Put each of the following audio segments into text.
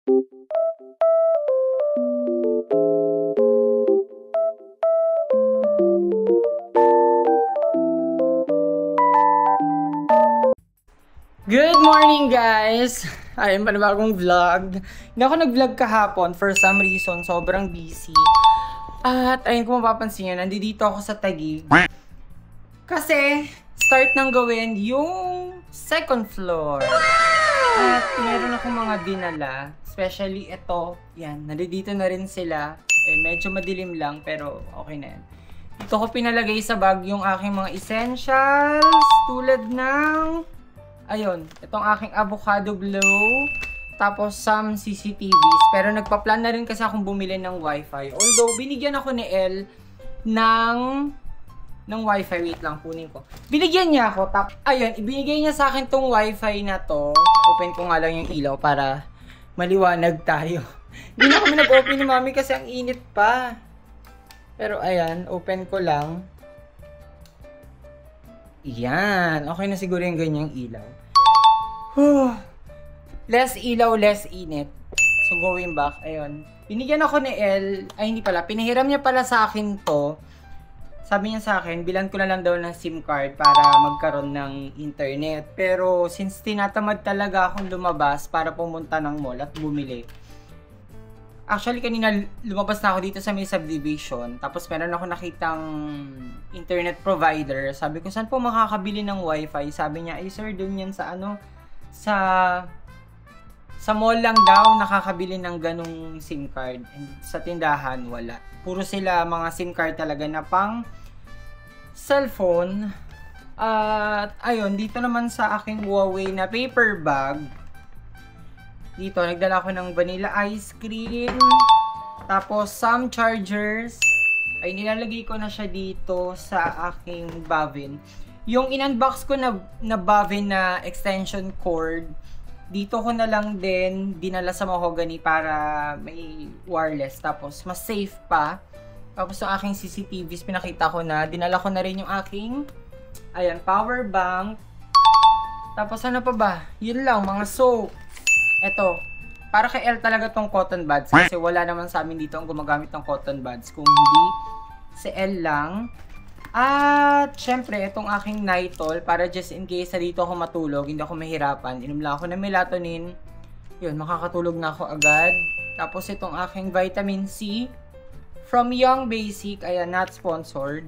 Good morning, guys! Ayun, panibagong vlog. Hindi ako nag-vlog kahapon for some reason, sobrang busy. At ayun, kung mapapansin nyo, nandito ako sa Taguig. Kasi, start nang gawin yung second floor. At meron akong mga dinala, especially ito. Yan, nandito na rin sila. Medyo madilim lang, pero okay na yan. Dito ko pinalagay sa bag yung aking mga essentials, tulad ng... ayun, itong aking avocado glow, tapos some CCTVs. Pero nagpa-plan na rin kasi akong bumili ng wifi. Although, binigyan ako ni El ng wifi. Wait lang, kunin ko. Binigyan niya ako. Ayun, ibinigay niya sa akin tong wifi na to. Open ko nga lang yung ilaw para maliwanag tayo. Hindi na kami nag-open ni Mami kasi ang init pa. Pero ayan, open ko lang. Yan. Okay na siguro yung ganyang ilaw. Less ilaw, less init. So, going back, ayun. Binigyan ako ni El, ay hindi pala, pinahiram niya pala sa akin to. Sabi niya sa akin, bilan ko na lang daw ng SIM card para magkaroon ng internet. Pero, since tinatamad talaga akong lumabas para pumunta ng mall at bumili. Actually, kanina lumabas na ako dito sa may subdivision. Tapos, meron ako nakitang internet provider. Sabi ko, saan po makakabili ng wifi? Sabi niya, ay sir, dun yan sa ano, sa mall lang daw nakakabili ng ganong SIM card. And sa tindahan, wala. Puro sila mga SIM card talaga na pang cellphone. At ayun, dito naman sa aking Huawei na paper bag. Dito, nagdala ko ng vanilla ice cream. Tapos, some chargers. Ay, nilalagay ko na siya dito sa aking Bavin. Yung in-unbox ko na Bavin na extension cord, dito ko na lang din dinala sa mahogany para may wireless. Tapos, mas safe pa. Tapos, yung aking CCTVs, pinakita ko na. Dinala ko na rin yung aking, ayan, power bank. Tapos, ano pa ba? Yun lang, mga soap. Eto, para kay El talaga tong cotton buds. Kasi wala naman sa amin dito ang gumagamit ng cotton buds. Kung hindi, si El lang. At, syempre, itong aking Nitol, para just in case na dito ako matulog, hindi ako mahirapan. Inom lang ako ng melatonin. Yun, makakatulog na ako agad. Tapos, itong aking vitamin C from Young Basic. Ayan, not sponsored.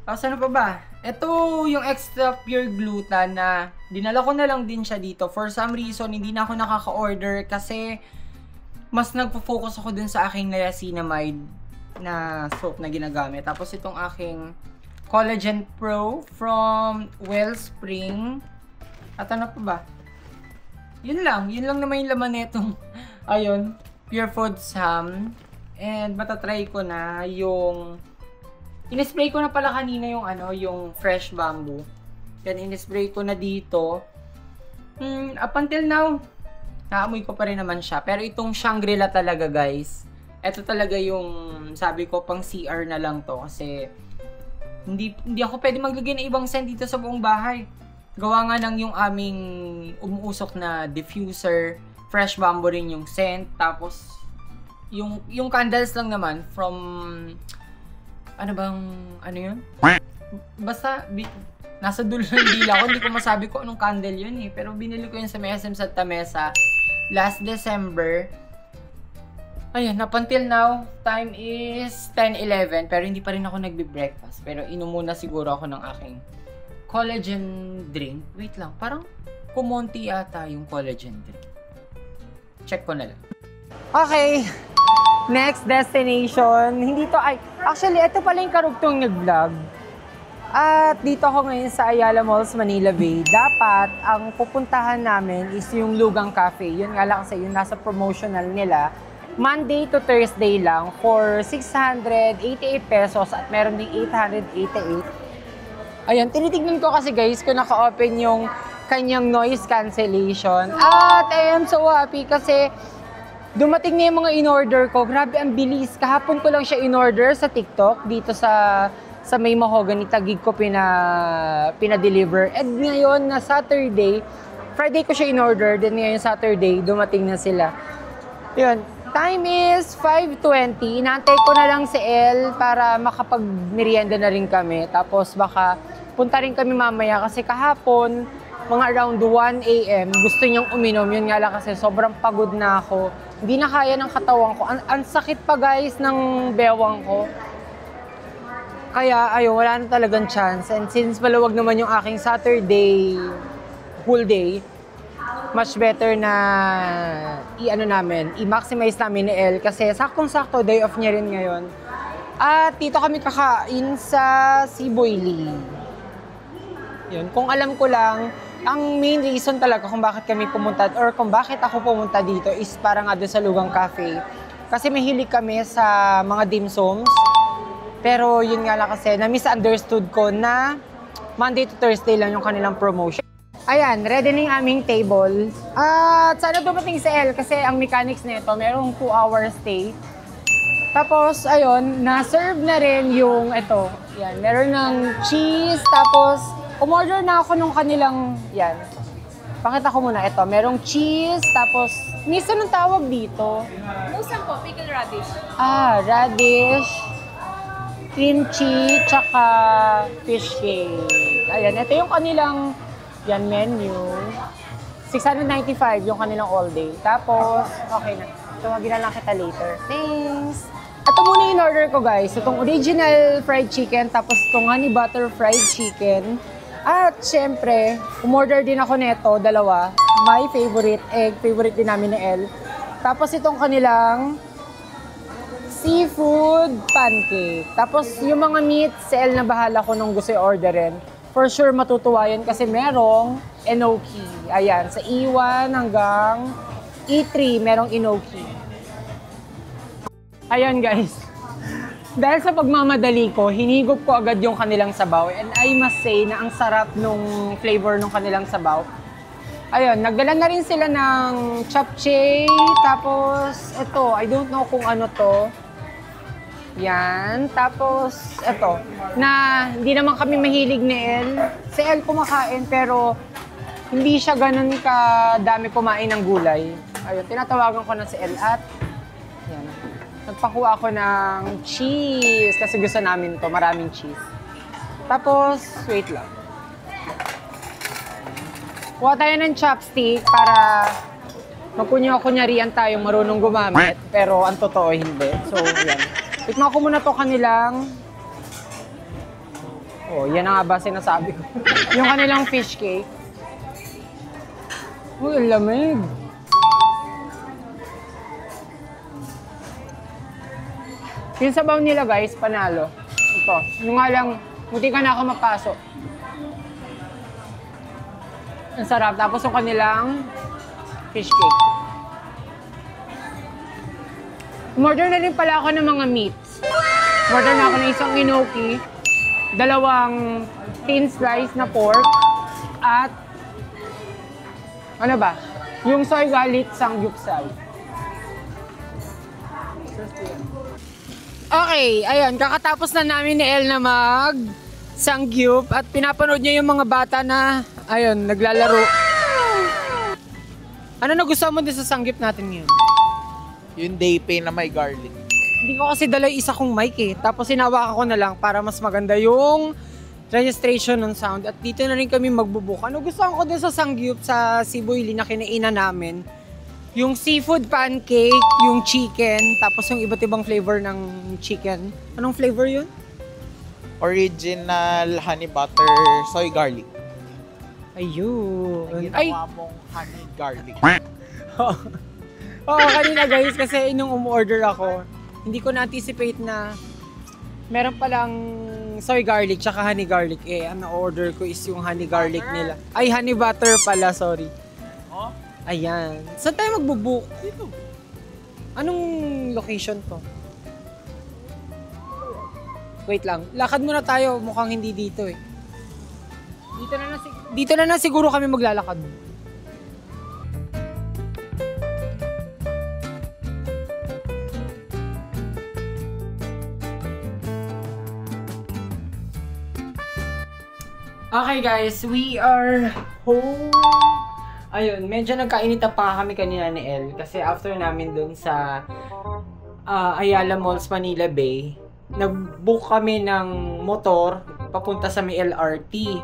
Tapos, ano pa ba? Ito yung extra pure glutan na dinala ko na lang din siya dito. For some reason, hindi na ako nakaka-order kasi mas nagpo-focus ako dun sa aking niacinamide na soap na ginagamit. Tapos itong aking Collagen Pro from Wellspring. At ano pa ba? Yun lang naman yung laman netong ayun, Pure Foods ham. And matatry ko na yung in-spray ko na pala kanina yung ano, yung fresh bamboo. Yan, in-spray ko na dito. Up until now, naamoy ko pa rin naman siya. Pero itong Shangri-La talaga, guys. Ito talaga yung sabi ko pang CR na lang to kasi hindi ako pwede maglagay ng ibang scent dito sa buong bahay. Gawa nga ng yung aming umuusok na diffuser, fresh bamboo rin yung scent, tapos yung candles lang naman from ano yun? Basta nasa dulo ng dila ko, hindi ko masabi ko anong candle yun eh, pero binili ko yun sa SM Santa Mesa last December. Ayun, up until now, time is 10:11, pero hindi pa rin ako nagbe-breakfast. Pero inom muna siguro ako ng aking collagen drink. Wait lang, parang kumonti ata yung collagen drink. Check ko na lang. Okay, next destination. Hindi to ay, actually, ito pala yung karugtong nag-vlog. At dito ako ngayon sa Ayala Malls, Manila Bay. Dapat, ang pupuntahan namin is yung Lugang Cafe. Yun nga lang kasi yun nasa promotional nila. Monday to Thursday lang for 688 pesos at meron ding 888. Ayan, tinitignan ko kasi guys kung naka-open yung kanyang noise cancellation. At I am so happy kasi dumating na yung mga in-order ko. Grabe, ang bilis. Kahapon ko lang siya in-order sa TikTok dito sa may mahogany Taguig ko pina-deliver. And ngayon na Saturday, Friday ko siya in-order, then ngayon Saturday, dumating na sila. Yun. Time is 5:20. Inaantay ko na lang si El para makapag-merienda na rin kami. Tapos baka punta rin kami mamaya kasi kahapon, mga around 1 a.m., gusto niyang uminom. Yun nga lang kasi sobrang pagod na ako. Hindi na kaya ng katawan ko. Ang sakit pa guys ng bewang ko. Kaya ayun, wala na talagang chance. And since maluwag naman yung aking Saturday whole day, much better na i-maximize namin ni El kasi saktong-sakto day off niya rin ngayon. At dito kami kakain sa Siboy Lee. Yun, kung alam ko lang, ang main reason talaga kung bakit kami pumunta or kung bakit ako pumunta dito is para nga doon sa Lugang Cafe. Kasi mahilig kami sa mga dim sums. Pero yun nga lang kasi, na-misunderstood ko na Monday to Thursday lang yung kanilang promotion. Ayan, ready na yung aming table. At sana dumating si El kasi ang mechanics nito, merong 2-hour stay. Tapos, ayun, na-serve na rin yung ito. Yan, meron ng cheese. Tapos, umorder na ako nung kanilang, yan. Pakita ko muna ito. Merong cheese. Tapos, miso nung tawag dito. Musang po, pickle radish. Radish. Cream cheese, tsaka fish cake. Ayan, ito yung kanilang yan, menu. 695 yung kanilang all day. Tapos, okay na. Tumagin na lang kita later. Thanks! Ito muna yung order ko guys. Itong original fried chicken, tapos itong honey butter fried chicken. At syempre, umorder din ako neto, dalawa. My favorite, egg, favorite din namin ni El. Tapos itong kanilang seafood pancake. Tapos yung mga meat, si El na bahala ko nung gusto i-orderin. For sure matutuwa yan kasi merong enoki. Ayan, sa E1 hanggang E3 merong enoki. Ayan guys. Dahil sa pagmamadali ko, hinigop ko agad yung kanilang sabaw. And I must say na ang sarap nung flavor ng kanilang sabaw. Ayun, nagdala na rin sila ng chapchae. Tapos, ito, I don't know kung ano to. Yan. Tapos, eto, na hindi naman kami mahilig ni El. Si El kumakain, pero hindi siya ganun kadami kumain ng gulay. Ayun, tinatawagan ko na si El at yan. Nagpakuha ako ng cheese kasi gusto namin to, maraming cheese. Tapos, wait lang. Kuha tayo ng chopstick para magkunyo-kunyarian tayong marunong gumamit, pero ang totoo hindi. So, yan. Tikman ko muna to kanilang... Oh, yan na nga ba sinasabi ko. Yung kanilang fish cake. Uy, ang lamig. Yung sabaw nila guys, panalo. Ito. Yung nga lang, muti ka na ako mapasok. Ang sarap. Tapos yung kanilang fish cake. Umorder na rin pala ako ng mga meats. Umorder na ako ng isang enoki, 2 thin slice na pork, at ano ba? Yung soy garlic samgyeopsal. Okay, ayun. Kakatapos na namin ni El na mag-samgyup at pinapanood niya yung mga bata na, ayun, naglalaro. Ano nagustuhan mo din sa samgyup natin ngayon? Yung Daypay na may garlic. Hindi ko kasi dala yung isa kong mic eh. Tapos hinawakan ko na lang para mas maganda yung registration ng sound. At dito na rin kami magbubook. Ano gustuhan ko din sa samgyup sa Siboy Lee na kinainan namin? Yung seafood pancake, yung chicken, tapos yung iba't ibang flavor ng chicken. Anong flavor yun? Original honey butter soy garlic. Ayun. Ginawa mong honey garlic. Oo, kanina guys, kasi nung umorder ako, hindi ko na-anticipate na meron palang soy garlic tsaka honey garlic. Eh, ang na-order ko is yung honey garlic nila. Ay, honey butter pala, sorry. Oh? Ayan. Saan tayo magbubook? Dito. Anong location to? Wait lang. Lakad muna tayo. Mukhang hindi dito eh. Dito na siguro kami maglalakad. Okay guys, we are home. Ayun, medyo nagkainita pa kami kanina ni El kasi after namin dun sa Ayala Malls, Manila Bay, nag-book kami ng motor papunta sa may LRT.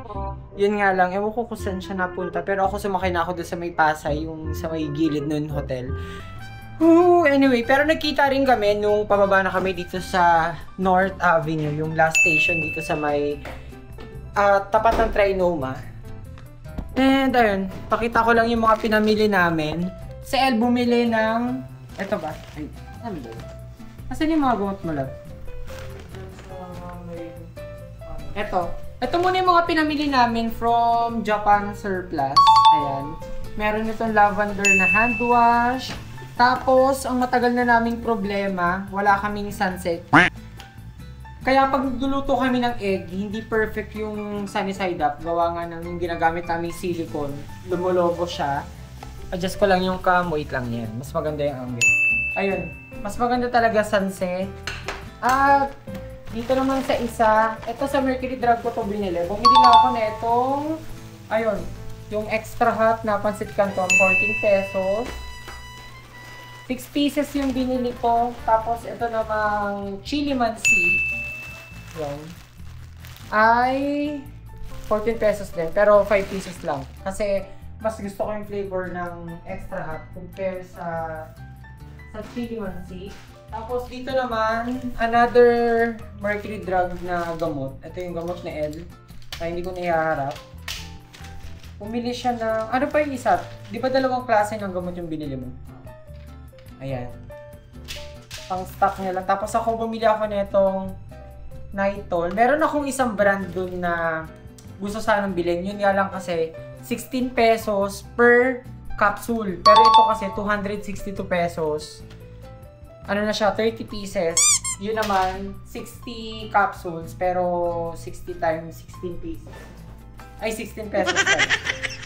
Yun nga lang, ewan ko kung saan siya napunta, pero ako sumakay na ako dun sa may Pasay, yung sa may gilid nun hotel. Anyway, pero nagkita rin kami nung pababa na kami dito sa North Avenue, yung last station dito sa may tapat ng Trinoma. And ayun, pakita ko lang yung mga pinamili namin. Si El bumili ng... Eto ba? Ay, ano ba? Asan yung mga gamot mo lang? Ito muna yung mga pinamili namin from Japan Surplus. Ayan. Meron itong lavender na hand wash. Tapos, ang matagal na naming problema, wala kaming sunset. Kaya pag luluto kami ng egg, hindi perfect yung sunny side up. Gawa nga ng yung ginagamit naming silicone. Lumulobo siya. Adjust ko lang yung cam. Wait lang yan. Mas maganda yung angle. Ayun. Mas maganda talaga sunset. At dito naman sa isa, ito sa Mercury Drug ko ito binili. Bumili na ako na itong, ayun, yung extra hot na pansit canton, 14 pesos. 6 pieces yung binili ko. Tapos ito namang chili mansi. Yan. Ay 14 pesos din, pero 5 pieces lang. Kasi mas gusto ko yung flavor ng extra hot compare sa chili mansi. Tapos dito naman, another Mercury Drug na gamot. Ito yung gamot na L. Ay, hindi ko naiharap. Pumili siya ng... Ano pa yung isa? Di ba dalawang klase ng gamot yung binili mo? Ayan. Pang stock niya lang. Tapos ako bumili ako nitong Nitol. Meron akong isang brand dun na gusto sanang bilhin. Yun nga lang kasi 16 pesos per capsule. Pero ito kasi 262 pesos. Ano na siya, 30 pieces. Yun naman, 60 capsules, pero 60 times 16 pieces. Ay, 16 pesos pala.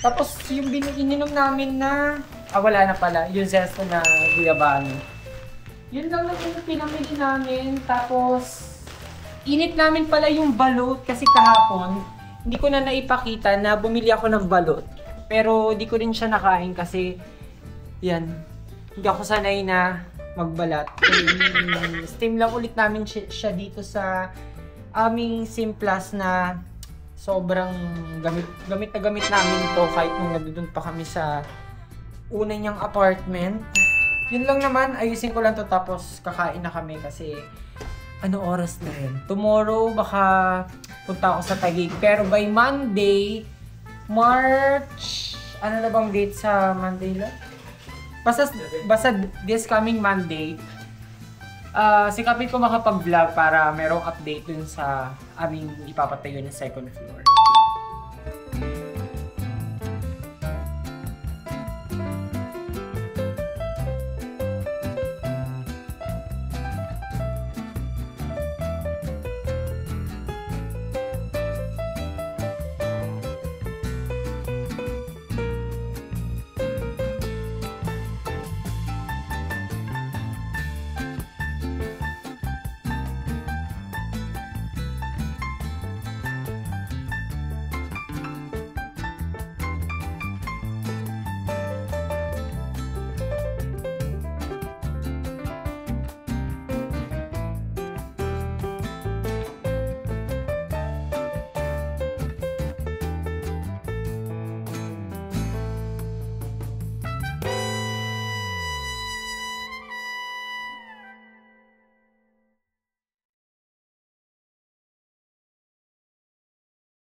Tapos, yung ininom namin na, wala na pala, yung zesto na guyabano. Yun lang yung pinamili namin. Tapos, init namin pala yung balot kasi kahapon, hindi ko na naipakita na bumili ako ng balot. Pero, di ko rin siya nakain kasi, yan, hindi ako sanay na magbalat. Steam lang ulit namin siya dito sa aming Simplas na sobrang gamit na gamit namin ito kahit nung nandun pa kami sa una niyang apartment. Yun lang naman, ayusin ko lang to tapos kakain na kami kasi ano oras na rin. Tomorrow baka punta ako sa Taguig. Pero by Monday, March, ano na bang date sa Monday lang? Basta this coming Monday, sikapin ko makapag-vlog para merong update dun sa aming ipapatayo ng second floor.